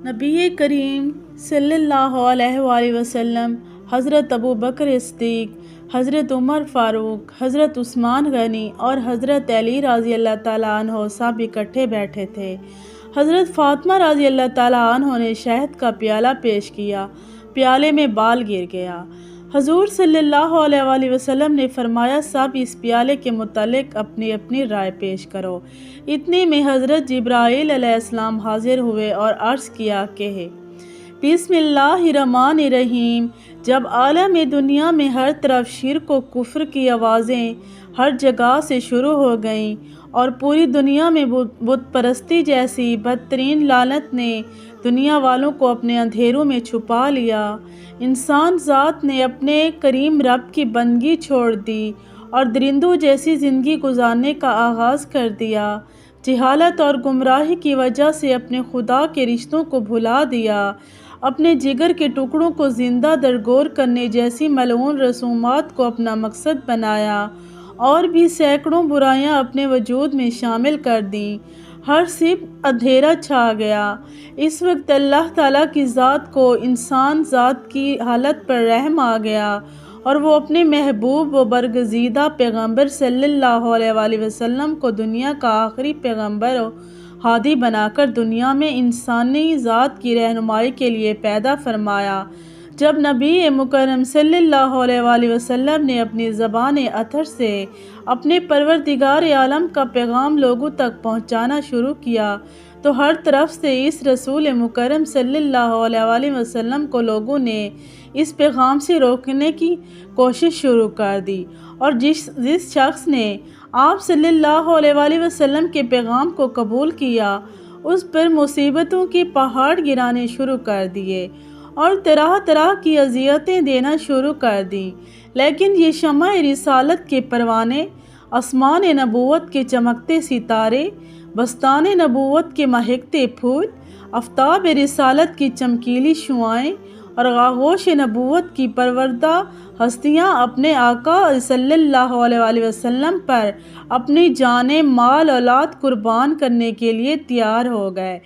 نبی کریم صلی اللہ علیہ وآلہ وسلم، حضرت ابو بکر صدیق، حضرت عمر فاروق، حضرت عثمان غنی اور حضرت علی رضی اللہ تعالیٰ عنہ سب اکٹھے بیٹھے تھے۔ حضرت فاطمہ رضی اللہ تعالیٰ عنہ نے شہد کا پیالہ پیش کیا، پیالے میں بال گر گیا۔ حضور صلی اللہ علیہ وآلہ وسلم نے فرمایا، سب اس پیالے کے متعلق اپنی اپنی رائے پیش کرو۔ اتنے میں حضرت جبرائیل علیہ السلام حاضر ہوئے اور عرض کیا کہ بسم اللہ الرحمن الرحیم۔ جب عالم دنیا میں ہر طرف شرک و کفر کی آوازیں ہر جگہ سے شروع ہو گئیں اور پوری دنیا میں بت پرستی جیسی بدترین لعنت نے دنیا والوں کو اپنے اندھیروں میں چھپا لیا، انسان ذات نے اپنے کریم رب کی بندگی چھوڑ دی اور درندوں جیسی زندگی گزارنے کا آغاز کر دیا، جہالت اور گمراہی کی وجہ سے اپنے خدا کے رشتوں کو بھلا دیا، اپنے جگر کے ٹکڑوں کو زندہ درگور کرنے جیسی ملعون رسومات کو اپنا مقصد بنایا اور بھی سینکڑوں برائیاں اپنے وجود میں شامل کر دیں، ہر صبح اندھیرا چھا گیا۔ اس وقت اللہ تعالیٰ کی ذات کو انسان ذات کی حالت پر رحم آ گیا اور وہ اپنے محبوب و برگزیدہ پیغمبر صلی اللہ علیہ وآلہ وسلم کو دنیا کا آخری پیغمبر و ہادی بنا کر دنیا میں انسانی ذات کی رہنمائی کے لیے پیدا فرمایا۔ جب نبی مکرم صلی اللہ علیہ وآلہ وسلم نے اپنی زبان اطہر سے اپنے پروردگار عالم کا پیغام لوگوں تک پہنچانا شروع کیا تو ہر طرف سے اس رسول مکرم صلی اللہ علیہ وآلہ وسلم کو لوگوں نے اس پیغام سے روکنے کی کوشش شروع کر دی، اور جس شخص نے آپ صلی اللہ علیہ وآلہ وسلم کے پیغام کو قبول کیا اس پر مصیبتوں کے پہاڑ گرانے شروع کر دیے اور طرح طرح کی اذیتیں دینا شروع کر دیں، لیکن یہ شمع رسالت کے پروانے، آسمان نبوت کے چمکتے ستارے، بستان نبوت کے مہکتے پھول، آفتاب رسالت کی چمکیلی شعاعیں اور آغوش نبوت کی پروردہ ہستیاں اپنے آقا صلی اللہ علیہ وآلہ وسلم پر اپنی جانیں، مال، اولاد قربان کرنے کے لیے تیار ہو گئے،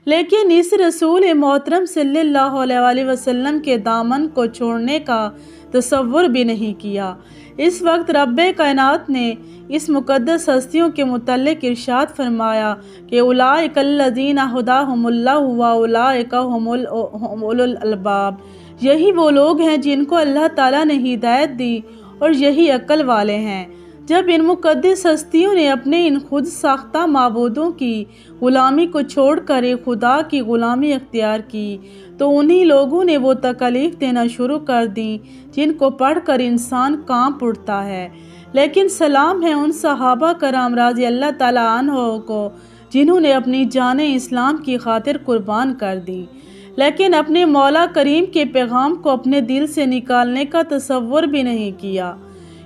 لیکن اس رسول محترم صلی اللہ علیہ وآلہ وسلم کے دامن کو چھوڑنے کا تصور بھی نہیں کیا۔ اس وقت رب کائنات نے اس مقدس ہستیوں کے متعلق ارشاد فرمایا کہ اولئک الذین ھداھم اللہ واولئک ھم اولو الالباب، یہی وہ لوگ ہیں جن کو اللہ تعالیٰ نے ہدایت دی اور یہی عقل والے ہیں۔ جب ان مقدس ہستیوں نے اپنے ان خود ساختہ معبودوں کی غلامی کو چھوڑ کر ایک خدا کی غلامی اختیار کی تو انہی لوگوں نے وہ تکالیف دینا شروع کر دیں جن کو پڑھ کر انسان کانپ اٹھتا ہے۔ لیکن سلام ہے ان صحابہ کرام رضی اللہ تعالیٰ عنہ کو جنہوں نے اپنی جانیں اسلام کی خاطر قربان کر دیں، لیکن اپنے مولا کریم کے پیغام کو اپنے دل سے نکالنے کا تصور بھی نہیں کیا۔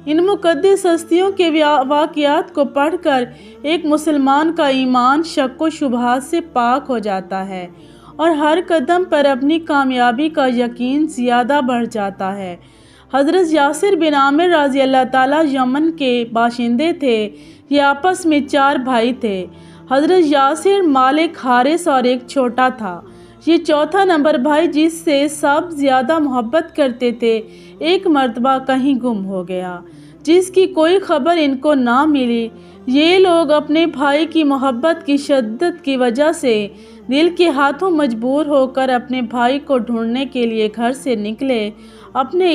ان مقدس ہستیوں کے واقعات کو پڑھ کر ایک مسلمان کا ایمان شک و شبہات سے پاک ہو جاتا ہے اور ہر قدم پر اپنی کامیابی کا یقین زیادہ بڑھ جاتا ہے۔ حضرت یاسر بن عامر رضی اللہ تعالیٰ یمن کے باشندے تھے۔ یہ آپس میں 4 بھائی تھے۔ حضرت یاسر، مالک، حارث اور ایک چھوٹا تھا۔ یہ چوتھا نمبر بھائی جس سے سب زیادہ محبت کرتے تھے ایک مرتبہ کہیں گم ہو گیا، جس کی کوئی خبر ان کو نہ ملی۔ یہ لوگ اپنے بھائی کی محبت کی شدت کی وجہ سے دل کے ہاتھوں مجبور ہو کر اپنے بھائی کو ڈھونڈنے کے لیے گھر سے نکلے، اپنے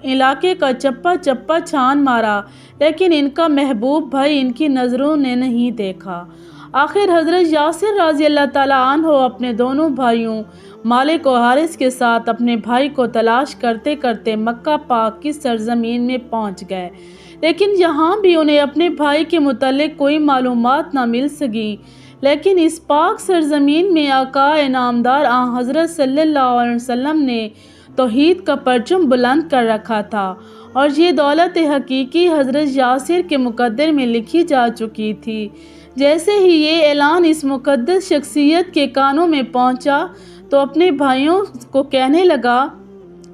علاقے کا چپا چپا چھان مارا، لیکن ان کا محبوب بھائی ان کی نظروں نے نہیں دیکھا۔ آخر حضرت یاسر رضی اللہ تعالیٰ عنہ اپنے دونوں بھائیوں مالک و حارث کے ساتھ اپنے بھائی کو تلاش کرتے کرتے مکہ پاک کی سرزمین میں پہنچ گئے، لیکن یہاں بھی انہیں اپنے بھائی کے متعلق کوئی معلومات نہ مل سکی۔ لیکن اس پاک سرزمین میں آقا انعامدار حضرت صلی اللہ علیہ وسلم نے توحید کا پرچم بلند کر رکھا تھا اور یہ دولت حقیقی حضرت یاسر کے مقدر میں لکھی جا چکی تھی۔ جیسے ہی یہ اعلان اس مقدس شخصیت کے کانوں میں پہنچا تو اپنے بھائیوں کو کہنے لگا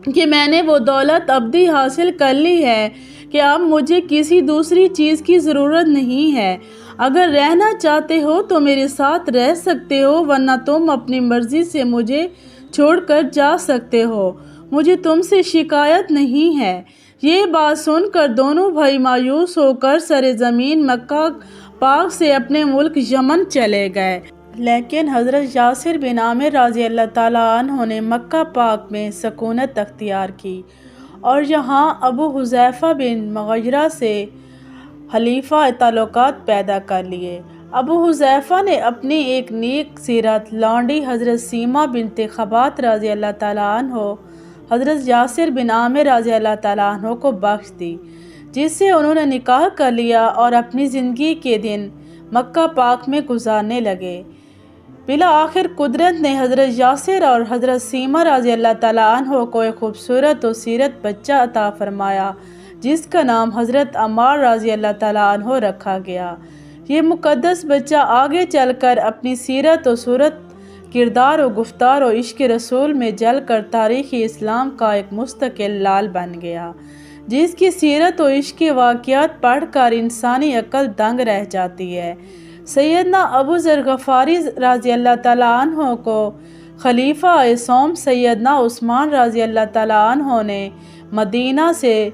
کہ میں نے وہ دولت ابدی حاصل کر لی ہے کہ اب مجھے کسی دوسری چیز کی ضرورت نہیں ہے۔ اگر رہنا چاہتے ہو تو میرے ساتھ رہ سکتے ہو، ورنہ تم اپنی مرضی سے مجھے چھوڑ کر جا سکتے ہو، مجھے تم سے شکایت نہیں ہے۔ یہ بات سن کر دونوں بھائی مایوس ہو کر سرزمین مکہ پاک سے اپنے ملک یمن چلے گئے۔ لیکن حضرت یاسر بن عامر رضی اللہ تعالیٰ عنہ نے مکہ پاک میں سکونت اختیار کی اور یہاں ابو حذیفہ بن مغیرہ سے حلیفہ تعلقات پیدا کر لیے۔ ابو حذیفہ نے اپنی ایک نیک سیرت لونڈی حضرت سیمہ بنت خبات رضی اللہ تعالیٰ عنہ حضرت یاسر بن عامر رضی اللہ تعالیٰ عنہ کو بخش دی، جس سے انہوں نے نکاح کر لیا اور اپنی زندگی کے دن مکہ پاک میں گزارنے لگے۔ بالآخر قدرت نے حضرت یاسر اور حضرت سیمہ رضی اللہ تعالیٰ عنہ کو ایک خوبصورت و سیرت بچہ عطا فرمایا، جس کا نام حضرت عمار رضی اللہ تعالیٰ عنہ رکھا گیا۔ یہ مقدس بچہ آگے چل کر اپنی سیرت و صورت، کردار و گفتار و عشق رسول میں جل کر تاریخ اسلام کا ایک مستقل لال بن گیا، جس کی سیرت و عشق واقعات پڑھ کر انسانی عقل دنگ رہ جاتی ہے۔ سیدنا ابو ذر غفاری رضی اللہ تعالیٰ عنہ کو خلیفہ سوم سیدنا عثمان رضی اللہ تعالیٰ عنہ نے مدینہ سے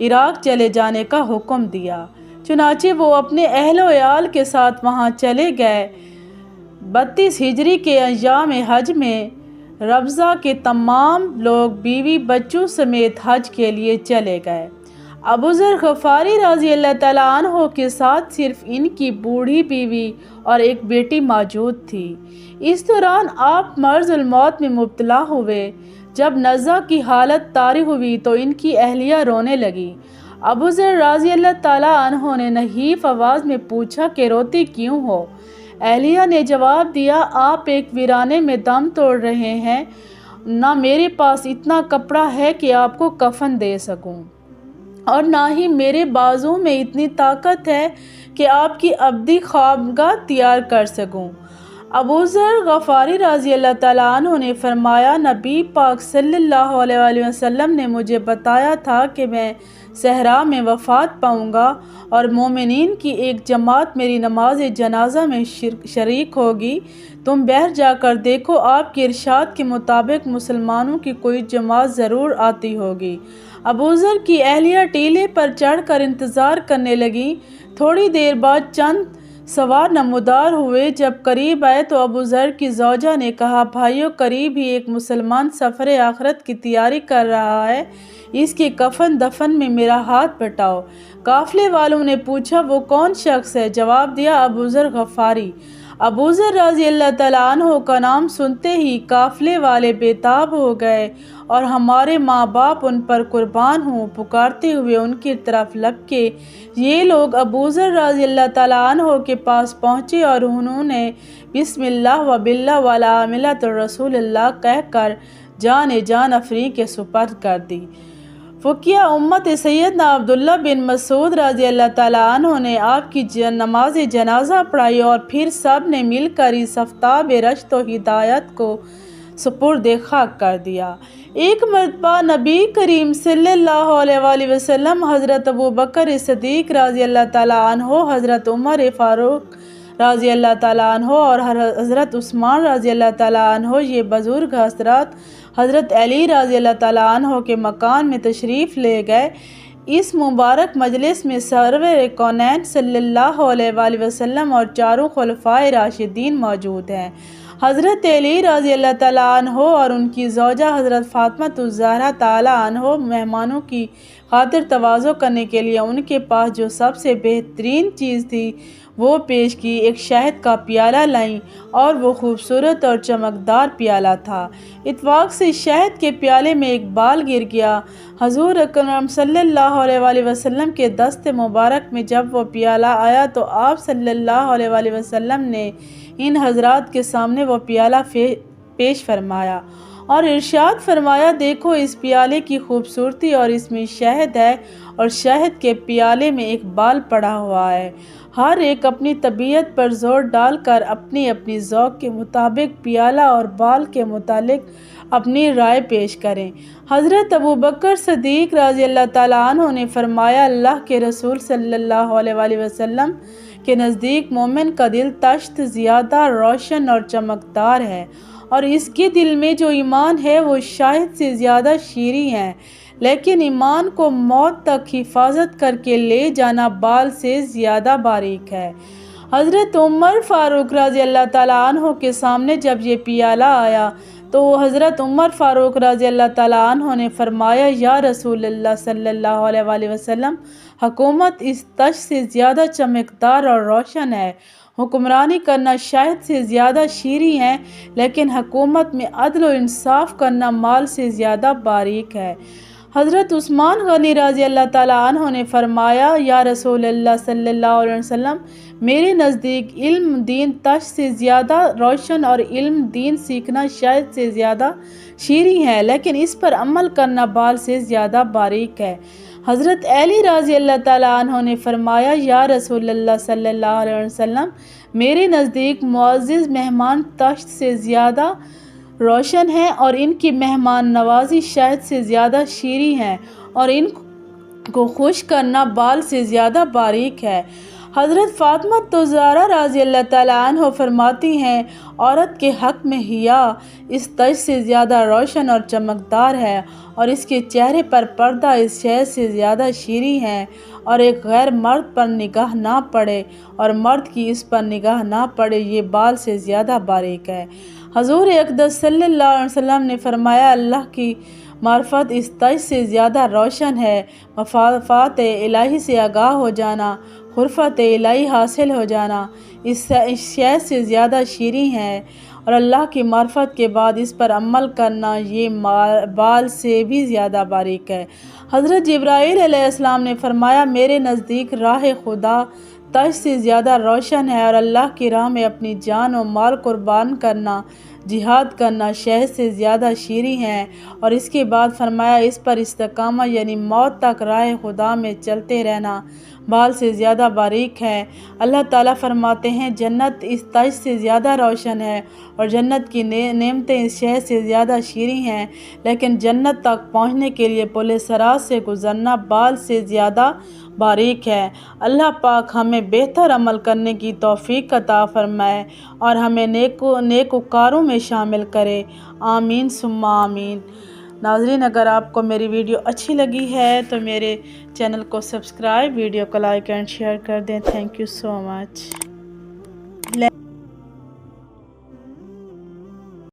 عراق چلے جانے کا حکم دیا، چنانچہ وہ اپنے اہل و عیال کے ساتھ وہاں چلے گئے۔ 32 ہجری کے ایام حج میں ربضہ کے تمام لوگ بیوی بچوں سمیت حج کے لیے چلے گئے۔ ابو ذر غفاری رضی اللہ تعالیٰ عنہ کے ساتھ صرف ان کی بوڑھی بیوی اور ایک بیٹی موجود تھی۔ اس دوران آپ مرض الموت میں مبتلا ہوئے۔ جب نزع کی حالت طاری ہوئی تو ان کی اہلیہ رونے لگی۔ ابو ذر رضی اللہ تعالیٰ عنہ نے نحیف آواز میں پوچھا کہ روتی کیوں ہو؟ اہلیہ نے جواب دیا، آپ ایک ویرانے میں دم توڑ رہے ہیں، نہ میرے پاس اتنا کپڑا ہے کہ آپ کو کفن دے سکوں، اور نہ ہی میرے بازو میں اتنی طاقت ہے کہ آپ کی ابدی خوابگاہ تیار کر سکوں۔ ابو ذر غفاری رضی اللہ تعالیٰ عنہ نے فرمایا، نبی پاک صلی اللہ علیہ وآلہ وسلم نے مجھے بتایا تھا کہ میں صحرا میں وفات پاؤں گا اور مومنین کی ایک جماعت میری نماز جنازہ میں شریک ہوگی۔ تم باہر جا کر دیکھو، آپ کے ارشاد کے مطابق مسلمانوں کی کوئی جماعت ضرور آتی ہوگی۔ ابو ذر کی اہلیہ ٹیلے پر چڑھ کر انتظار کرنے لگی۔ تھوڑی دیر بعد چند سوار نمودار ہوئے۔ جب قریب آئے تو ابو ذر کی زوجہ نے کہا، بھائیو، قریب ہی ایک مسلمان سفر آخرت کی تیاری کر رہا ہے، اس کے کفن دفن میں میرا ہاتھ بٹاؤ۔ قافلے والوں نے پوچھا، وہ کون شخص ہے؟ جواب دیا، ابو ذر غفاری۔ ابو ذر رضی اللہ تعالیٰ عنہ کا نام سنتے ہی قافلے والے بے تاب ہو گئے اور ہمارے ماں باپ ان پر قربان ہوں پکارتے ہوئے ان کی طرف لپکے۔ یہ لوگ ابو ذر رضی اللہ تعالیٰ عنہ کے پاس پہنچے اور انہوں نے بسم اللہ و باللہ وعلی ملۃ رسول اللہ کہہ کر جان افری کے سپرد کر دی۔ فقیہ امت سیدنا عبداللہ بن مسعود رضی اللہ تعالیٰ عنہ نے آپ کی نماز جنازہ پڑھائی اور پھر سب نے مل کر اس آفتاب رشد و ہدایت کو سپرد خاک کر دیا۔ ایک مرتبہ نبی کریم صلی اللہ علیہ وآلہ وسلم حضرت ابو بکر صدیق رضی اللہ تعالیٰ عنہ، حضرت عمر فاروق رضی اللہ تعالیٰ عنہ اور حضرت عثمان رضی اللہ تعالیٰ عنہ، یہ بزرگ حضرات حضرت علی رضی اللہ تعالیٰ عنہ کے مکان میں تشریف لے گئے۔ اس مبارک مجلس میں سرور کونین صلی اللہ علیہ وآلہ وسلم اور چاروں خلفائے راشدین موجود ہیں۔ حضرت علی رضی اللہ تعالیٰ عنہ اور ان کی زوجہ حضرت فاطمہ الزہرا تعالیٰ عنہ مہمانوں کی خاطر تواضع کرنے کے لیے ان کے پاس جو سب سے بہترین چیز تھی وہ پیش کی۔ ایک شہد کا پیالہ لائیں اور وہ خوبصورت اور چمکدار پیالہ تھا۔ اتفاق سے شہد کے پیالے میں ایک بال گر گیا۔ حضور اکرم صلی اللہ علیہ وآلہ وسلم کے دست مبارک میں جب وہ پیالہ آیا تو آپ صلی اللہ علیہ وآلہ وسلم نے ان حضرات کے سامنے وہ پیالہ پیش فرمایا اور ارشاد فرمایا، دیکھو اس پیالے کی خوبصورتی اور اس میں شہد ہے اور شہد کے پیالے میں ایک بال پڑا ہوا ہے۔ ہر ایک اپنی طبیعت پر زور ڈال کر اپنی اپنی ذوق کے مطابق پیالہ اور بال کے متعلق اپنی رائے پیش کریں۔ حضرت ابو بکر صدیق رضی اللہ تعالیٰ عنہ نے فرمایا، اللہ کے رسول صلی اللہ علیہ وآلہ وسلم کے نزدیک مومن کا دل تشت زیادہ روشن اور چمکدار ہے، اور اس کے دل میں جو ایمان ہے وہ شہد سے زیادہ شیریں ہے، لیکن ایمان کو موت تک حفاظت کر کے لے جانا بال سے زیادہ باریک ہے۔ حضرت عمر فاروق رضی اللہ تعالیٰ عنہ کے سامنے جب یہ پیالہ آیا تو حضرت عمر فاروق رضی اللہ تعالیٰ عنہ نے فرمایا، یا رسول اللہ صلی اللہ علیہ وآلہ وسلم، حکومت اس تش سے زیادہ چمکدار اور روشن ہے، حکمرانی کرنا شہد سے زیادہ شیریں ہے، لیکن حکومت میں عدل و انصاف کرنا مال سے زیادہ باریک ہے۔ حضرت عثمان غنی رضی اللہ تعالیٰ عنہ نے فرمایا، یا رسول اللہ صلی اللہ علیہ وسلم، میرے نزدیک علم دین تش سے زیادہ روشن اور علم دین سیکھنا شہد سے زیادہ شیریں ہے، لیکن اس پر عمل کرنا بال سے زیادہ باریک ہے۔ حضرت علی رضی اللہ تعالیٰ عنہ نے فرمایا، یا رسول اللہ صلی اللہ علیہ وسلم، میرے نزدیک معزز مہمان تشت سے زیادہ روشن ہیں، اور ان کی مہمان نوازی شہد سے زیادہ شیریں ہے، اور ان کو خوش کرنا بال سے زیادہ باریک ہے۔ حضرت فاطمہ زہرا رضی اللہ تعالیٰ عنہ فرماتی ہیں، عورت کے حق میں حیا اس تج سے زیادہ روشن اور چمکدار ہے، اور اس کے چہرے پر پردہ اس شہد سے زیادہ شیریں ہے، اور ایک غیر مرد پر نگاہ نہ پڑے اور مرد کی اس پر نگاہ نہ پڑے، یہ بال سے زیادہ باریک ہے۔ حضور اقدس صلی اللہ علیہ وسلم نے فرمایا، اللہ کی معرفت اس تج سے زیادہ روشن ہے، مفاد الہی سے آگاہ ہو جانا، خرفت الہی حاصل ہو جانا اس شہد سے زیادہ شیریں ہے، اور اللہ کی معرفت کے بعد اس پر عمل کرنا یہ بال سے بھی زیادہ باریک ہے۔ حضرت جبرائیل علیہ السلام نے فرمایا، میرے نزدیک راہ خدا تج سے زیادہ روشن ہے، اور اللہ کی راہ میں اپنی جان و مال قربان کرنا، جہاد کرنا شہد سے زیادہ شیریں ہے، اور اس کے بعد فرمایا، اس پر استقامت یعنی موت تک راہ خدا میں چلتے رہنا بال سے زیادہ باریک ہے۔ اللہ تعالیٰ فرماتے ہیں، جنت اس تج سے زیادہ روشن ہے، اور جنت کی نعمتیں اس شہد سے زیادہ شیریں ہیں، لیکن جنت تک پہنچنے کے لیے پل صراط سے گزرنا بال سے زیادہ باریک ہے۔ اللہ پاک ہمیں بہتر عمل کرنے کی توفیق عطا فرمائے، اور ہمیں نیکوکاروں میں شامل کرے، آمین ثم آمین۔ ناظرین، اگر آپ کو میری ویڈیو اچھی لگی ہے تو میرے چینل کو سبسکرائب، ویڈیو کو لائک اینڈ شیئر کر دیں۔ Thank you so much.